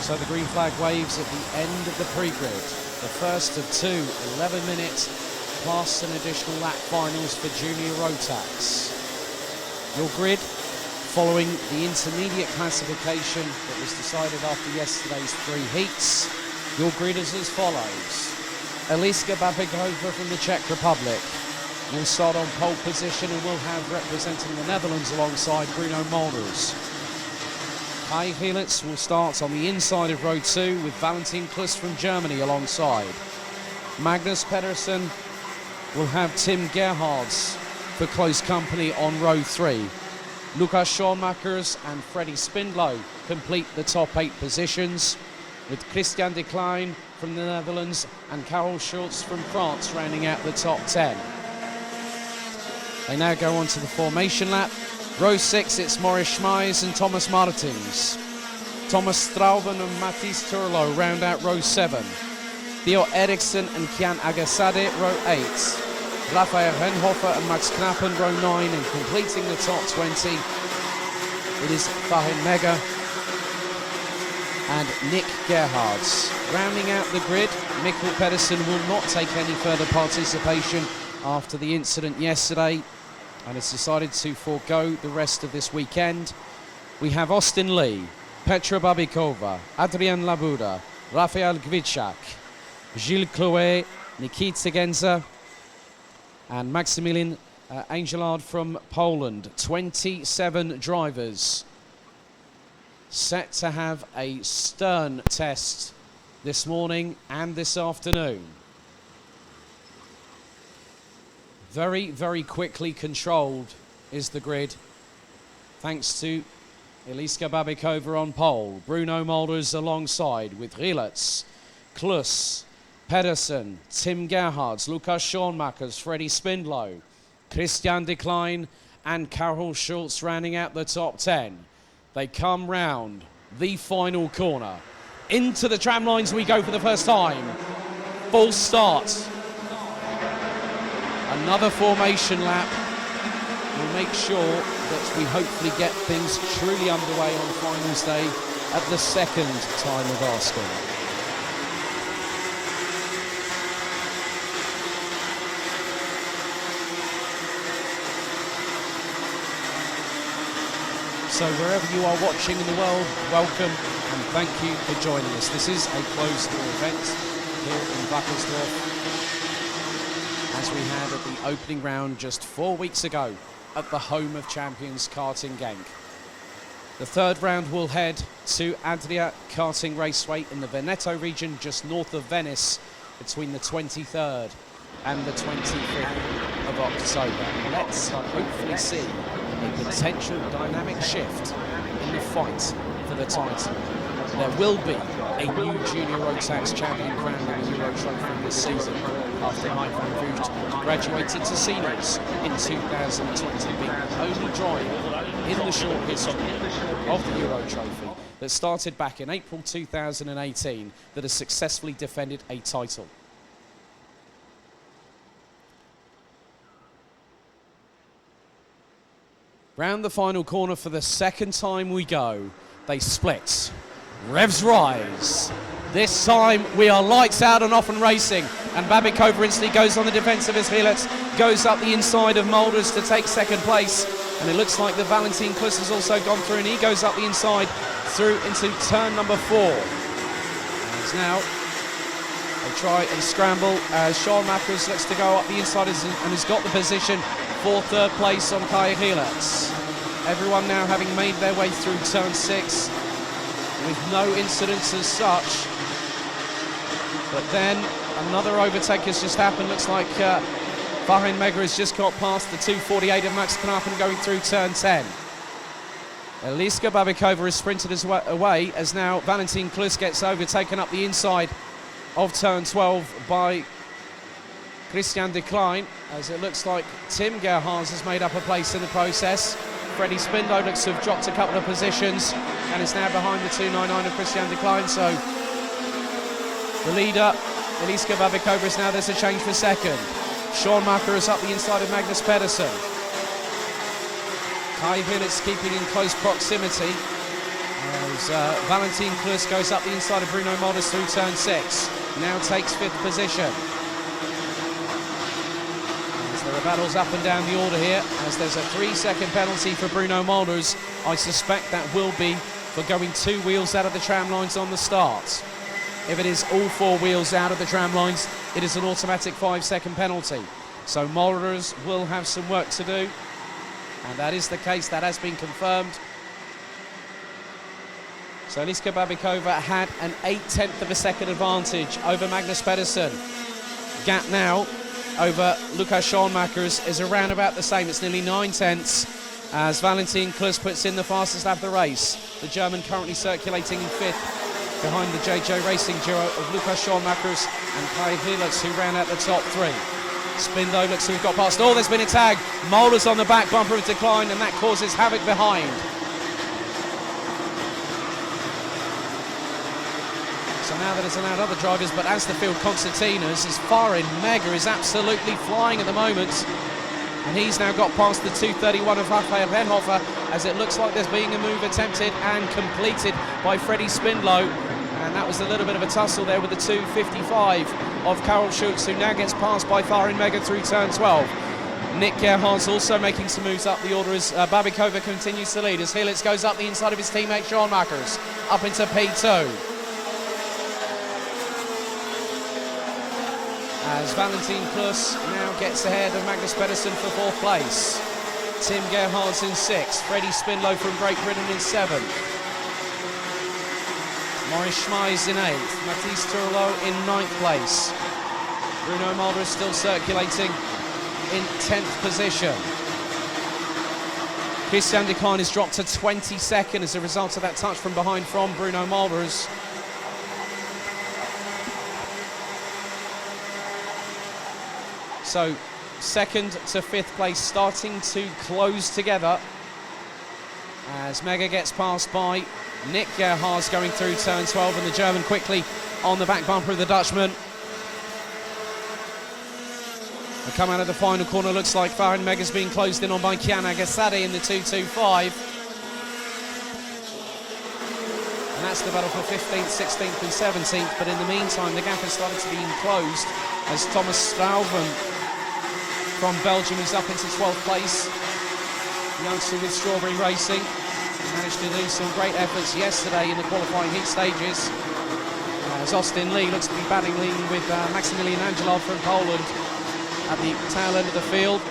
So the green flag waves at the end of the pre-grid. The first of two 11-minute plus an additional lap finals for junior Rotax. Your grid, following the intermediate classification that was decided after yesterday's 3 heats, your grid is as follows. Eliska Babikova from the Czech Republic will start on pole position and will have representing the Netherlands alongside Bruno Molders. Kai Helitz will start on the inside of row 2 with Valentin Klus from Germany alongside. Magnus Pedersen will have Tim Gerhards for close company on row 3. Lucas Schoenmakers and Freddie Spindlow complete the top 8 positions, with Christian de Klein from the Netherlands and Karel Schultz from France rounding out the top 10. They now go on to the formation lap. Row 6, it's Maurice Schmeis and Thomas Martins. Thomas Strauben and Mathis Turlo round out row 7. Theo Eriksson and Kian Agasade, row 8. Raphael Renhofer and Max Knappen, row 9, and completing the top 20, it is Fahin Mega and Nick Gerhards. Rounding out the grid, Mikkel Pedersen will not take any further participation after the incident yesterday and has decided to forego the rest of this weekend. We have Austin Lee, Petra Babikova, Adrian Labuda, Rafael Gwitschak, Gilles Chloé, Nikita Genza, and Maximilian Angelard from Poland. 27 drivers set to have a stern test this morning and this afternoon. Very, very quickly controlled is the grid, thanks to Eliska Babikova on pole, Bruno Molders alongside with Rilets, Klus, Pedersen, Tim Gerhards, Lukas Schoenmakers, Freddie Spindlow, Christian de Klein and Karel Schultz rounding out the top 10. They come round the final corner. Into the tram lines we go for the first time. Full start. Another formation lap will make sure that we hopefully get things truly underway on finals day at the second time of asking. So wherever you are watching in the world, welcome and thank you for joining us. This is a closed-door event here in Wackersdorf, as we had at the opening round just 4 weeks ago at the home of champions Karting Genk. The third round will head to Adria Karting Raceway in the Veneto region just north of Venice between the 23rd and the 25th of October. Let's hopefully see a potential dynamic shift in the fight for the title. There will be a new junior Rotax champion crowned in the Euro Trophy this season after Mike van Vught graduated to seniors in 2020, being the only driver in the short history of the Euro Trophy that started back in April 2018 that has successfully defended a title. Round the final corner for the second time we go. They split. Revs rise. This time we are lights out and off and racing. And Babikova instantly goes on the defensive as Hilets goes up the inside of Molders to take second place. And it looks like the Valentin Klus has also gone through and he goes up the inside through into turn number 4. As now they try and scramble as Schoenmakers looks to go up the inside and has got the position for third place on Kai Hilets. Everyone now having made their way through turn 6 with no incidents as such. But then another overtake has just happened. Looks like Fahin Mega has just got past the 248 of Max Knappen going through turn 10. Eliska Babikova has sprinted away as now Valentin Klus gets overtaken up the inside of turn 12 by Christian de Klein, as it looks like Tim Gerhards has made up a place in the process. Freddie Spindlow looks to have dropped a couple of positions and is now behind the 299 of Christian de Klein. So the leader, Eliska Babikova, is now there's a change for second. Schoenmaker is up the inside of Magnus Pedersen. Kai Hilets keeping in close proximity As Valentin Klus goes up the inside of Bruno Molders through turn 6. Now takes 5th position. As there are battles up and down the order here, as there's a 3-second penalty for Bruno Molders. I suspect that will be for going 2 wheels out of the tram lines on the start. If it is all 4 wheels out of the tram lines, it is an automatic 5-second penalty. So Molders will have some work to do, and that is the case. That has been confirmed. So Eliska Babikova had an 0.8 of a second advantage over Magnus Pedersen. Gap now over Lukas Schoenmakers is around about the same. It's nearly 9/10 as Valentin Klus puts in the fastest lap of the race. The German currently circulating in 5th behind the JJ Racing duo of Lukas Schoenmakers and Kai Hilitz, who ran out the top 3. Spindo looks to have got past. Oh, there's been a tag. Molders on the back bumper of decline, and that causes havoc behind. So now that it's allowed other drivers, but as the field concertinas, as Farin Mega is absolutely flying at the moment. And he's now got past the 2:31 of Raphael Henhofer, as it looks like there's being a move attempted and completed by Freddie Spindlow. And that was a little bit of a tussle there with the 2:55 of Karol Schultz, who now gets passed by Farin Mega through turn 12. Nick Gerhardt's also making some moves up the order as Babikova continues to lead, as Hilitz goes up the inside of his teammate Schoenmakers, up into P2. As Valentin Klus now gets ahead of Magnus Pedersen for 4th place. Tim Gerhardt's in 6th, Freddie Spindlow from Great Britain in 7th. Maurice Schmeis in 8th, Mathis Turlo in 9th place. Bruno Molders still circulating in 10th position. Christian de Kine has dropped to 22nd as a result of that touch from behind from Bruno Molders. So 2nd to 5th place starting to close together as Mega gets passed by Nick Gerhardt's going through turn 12, and the German quickly on the back bumper of the Dutchman. They come out of the final corner, looks like Farin Mega's being closed in on by Kian Agasade in the 2:25. And that's the battle for 15th, 16th and 17th, but in the meantime the gap has started to be enclosed as Thomas Strauven from Belgium is up into 12th place. Youngster with Strawberry Racing managed to do some great efforts yesterday in the qualifying heat stages. As Austin Lee looks to be battling with Maximilian Angelov from Poland at the tail end of the field.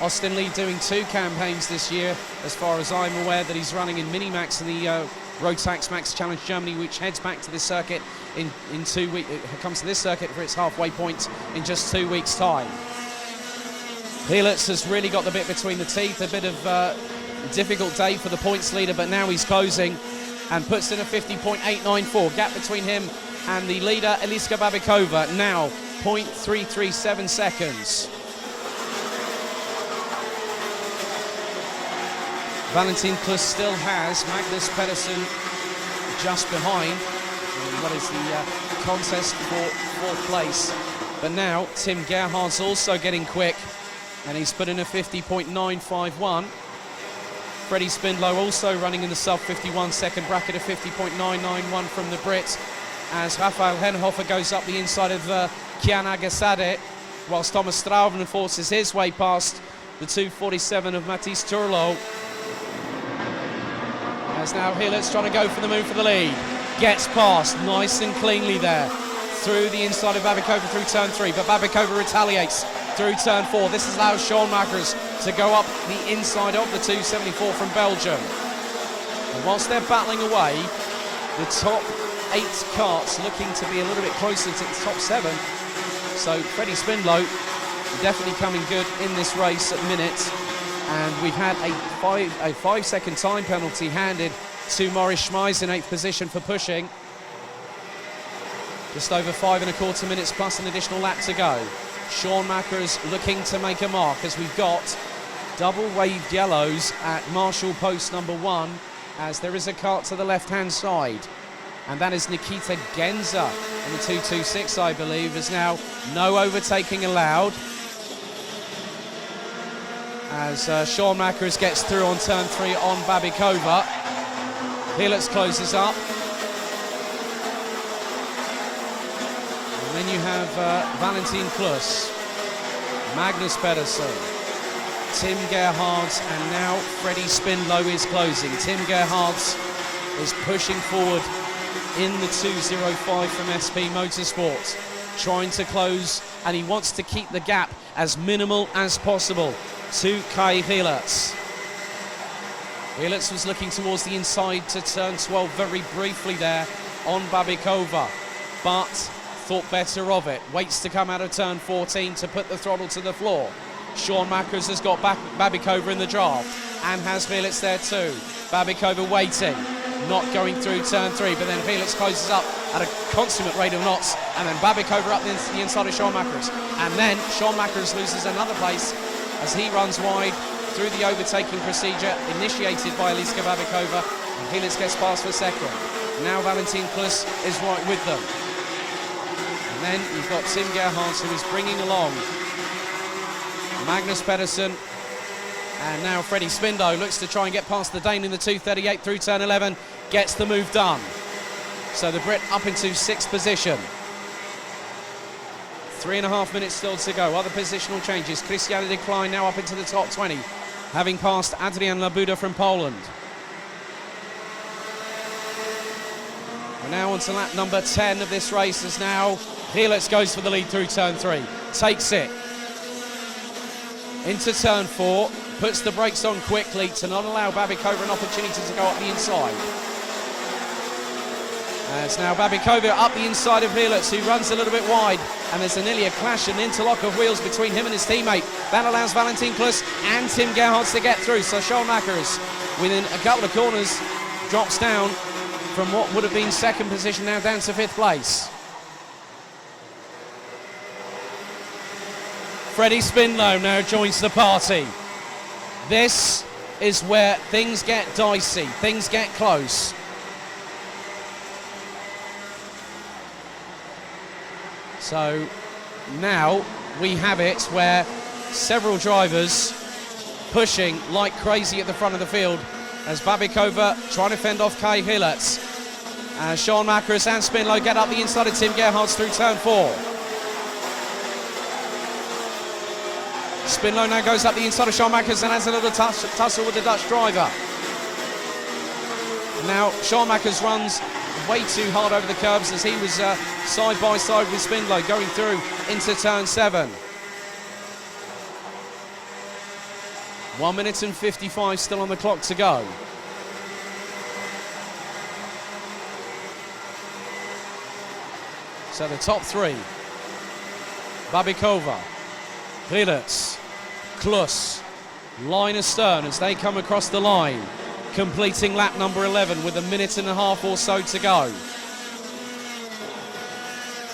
Austin Lee doing 2 campaigns this year, as far as I'm aware, that he's running in Minimax in the Rotax Max Challenge Germany, which heads back to this circuit in 2 weeks. It comes to this circuit for its halfway point in just 2 weeks' time. Hilitz has really got the bit between the teeth, a bit of difficult day for the points leader, but now he's closing and puts in a 50.894. Gap between him and the leader, Eliska Babikova, now 0.337 seconds. Valentin Klus still has Magnus Pedersen just behind in what is the contest for 4th place. But now Tim Gerhardt's also getting quick, and he's put in a 50.951. Freddie Spindlow also running in the sub-51 second bracket, of 50.991 from the Brit, as Raphael Henhofer goes up the inside of Kian Agasade, whilst Thomas Strauven forces his way past the 2:47 of Mathis Turlo. As now Hilitz trying to go for the move for the lead. Gets past nice and cleanly there through the inside of Babikova through turn 3, but Babikova retaliates through turn 4. This allows Schoenmakers to go up the inside of the 274 from Belgium. And whilst they're battling away, the top 8 carts looking to be a little bit closer to the top 7. So Freddie Spindlow definitely coming good in this race at the minute. And we've had a 5-second time penalty handed to Maurice Schmeis in 8th position for pushing. Just over 5¼ minutes plus an additional lap to go. Schoenmakers looking to make a mark, as we've got double waved yellows at Marshall post number 1, as there is a cart to the left-hand side. And that is Nikita Genza in the 226, I believe, is now no overtaking allowed. As Schoenmakers gets through on turn 3 on Babikova. Helix closes up. And then you have Valentin Klus, Magnus Pedersen, Tim Gerhards, and now Freddie Spindlow is closing. Tim Gerhards is pushing forward in the 2:05 from SP Motorsports, trying to close, and he wants to keep the gap as minimal as possible to Kai Helix. Helix was looking towards the inside to turn 12 very briefly there on Babikova, but thought better of it. Waits to come out of turn 14 to put the throttle to the floor. Sean Mackers has got Babikova in the draft and has Helix there too. Babikova waiting, not going through turn 3, but then Helix closes up at a consummate rate of knots, and then Babikova up the inside of Sean Mackers. And then Sean Mackers loses another place as he runs wide through the overtaking procedure initiated by Eliska Babikova, and Helix gets past for second. Now Valentin Klus is right with them. And then you've got Tim Gerhards, who is bringing along Magnus Pedersen, and now Freddie Spindlow looks to try and get past the Dane in the 2:38 through turn 11, gets the move done. So the Brit up into 6th position. 3.5 minutes still to go. Other positional changes. Christiane de Klein now up into the top 20, having passed Adrian Labuda from Poland. We're now on to lap number 10 of this race, as now Helix goes for the lead through turn 3, takes it into turn 4, puts the brakes on quickly to not allow Babikova an opportunity to go up the inside. As now Babikova up the inside of Helix, who runs a little bit wide, and there's nearly a clash and interlock of wheels between him and his teammate. That allows Valentin Klus and Tim Gerhards to get through, so Sean Mackers, within a couple of corners, drops down from what would have been 2nd position now down to 5th place. Freddie Spindlow now joins the party. This is where things get dicey, things get close. So now we have it where several drivers pushing like crazy at the front of the field, as Babikova trying to fend off Kai Helix. Sean Mackers and Spindlow get up the inside of Tim Gerhards through turn 4. Spindlow now goes up the inside of Sean Mackers and has a little tussle with the Dutch driver. Now Sean Mackers runs way too hard over the curbs as he was side by side with Spindlow going through into turn 7. 1 minute and 55 still on the clock to go. So the top 3, Babikova, Helix, Klus, line astern as they come across the line, completing lap number 11 with 1.5 minutes or so to go.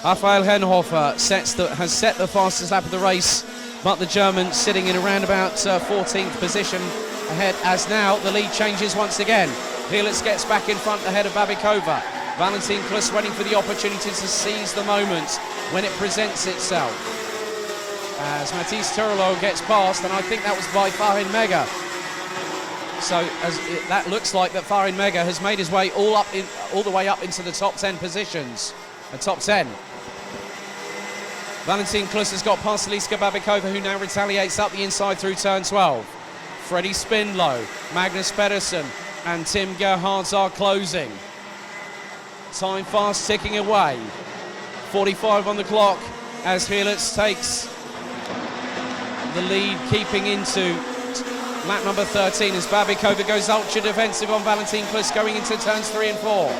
Raphael Henhofer has set the fastest lap of the race, but the German sitting in around about 14th position ahead, as now the lead changes once again. Helix gets back in front ahead of Babikova. Valentin Klus waiting for the opportunity to seize the moment when it presents itself. As Matisse Turlo gets past, and I think that was by Farin Mega. So that looks like that Farin Mega has made his way all the way up into the top 10 positions. The top 10. Valentin Klus has got past Eliska Babikova, who now retaliates up the inside through turn 12. Freddie Spindlow, Magnus Pedersen, and Tim Gerhards are closing. Time fast ticking away. 45 on the clock as Helix takes the lead, keeping into lap number 13 as Babikova goes ultra defensive on Valentin Klus going into turns 3 and 4.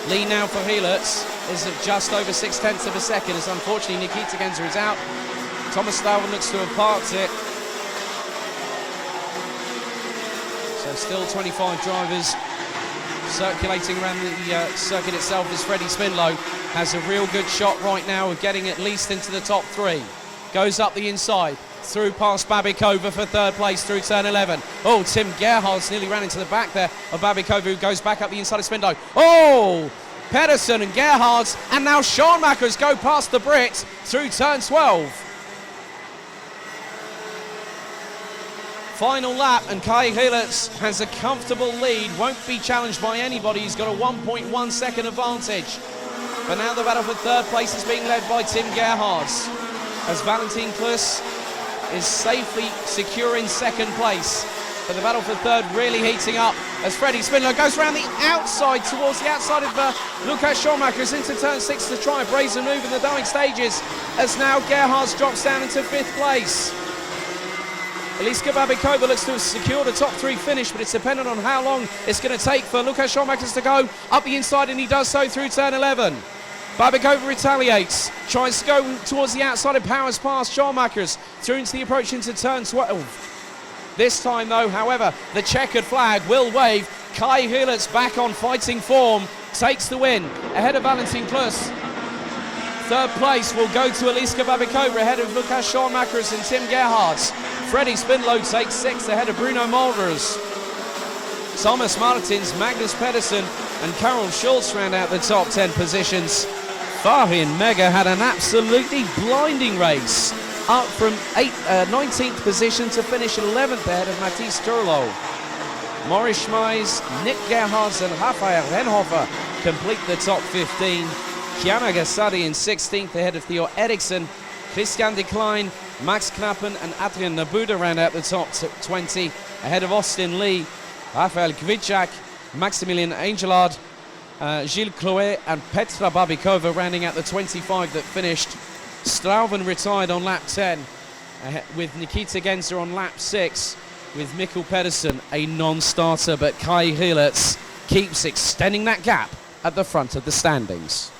Lead now for Helix is at just over 0.6 of a second, as unfortunately Nikita Genzer is out. Thomas Stauben looks to have parked it. So still 25 drivers circulating around the circuit itself, as Freddie Spindlow has a real good shot right now of getting at least into the top 3. Goes up the inside, through past Babikova for 3rd place through turn 11. Oh, Tim Gerhards nearly ran into the back there of Babikova, who goes back up the inside of Spindlow. Oh, Pedersen and Gerhards, and now Sean Mackers go past the Brit through turn 12. Final lap, and Kai Hillertz has a comfortable lead, won't be challenged by anybody. He's got a 1.1 second advantage. But now the battle for third place is being led by Tim Gerhards, as Valentin Klus is safely securing second place. But the battle for third really heating up as Freddie Spindler goes around the outside towards the outside of Lukas Schoenmakers into turn 6 to try a brazen move in the dying stages, as now Gerhards drops down into 5th place. Eliska Babikova looks to have secured a top 3 finish, but it's dependent on how long it's going to take for Lukas Schoenmakers to go up the inside, and he does so through turn 11. Babikova retaliates, tries to go towards the outside and powers past Schoenmakers through into the approach into turn 12. This time though, however, the checkered flag will wave. Kai Hillertz back on fighting form, takes the win ahead of Valentin Klus. Third place will go to Eliska Babikova ahead of Lukas Schoenmakers and Tim Gerhards. Freddie Spindler takes 6th ahead of Bruno Mulders. Thomas Martins, Magnus Pedersen and Karol Schultz round out the top 10 positions. Fahin Mega had an absolutely blinding race, up from 19th position to finish 11th ahead of Matthias Turlo. Maurice Schmeis, Nick Gerhards and Rafael Renhofer complete the top 15. Kiana Gassadi in 16th ahead of Theo Eriksson. Christian de Klein, Max Knappen and Adrian Nabuda round out the top 20 ahead of Austin Lee, Rafael Kvitschak, Maximilian Angelard, Gilles Chloé and Petra Babikova rounding out the 25 that finished. Strauven retired on lap 10 with Nikita Genzer on lap 6 with Mikkel Pedersen a non-starter, but Kai Hillertz keeps extending that gap at the front of the standings.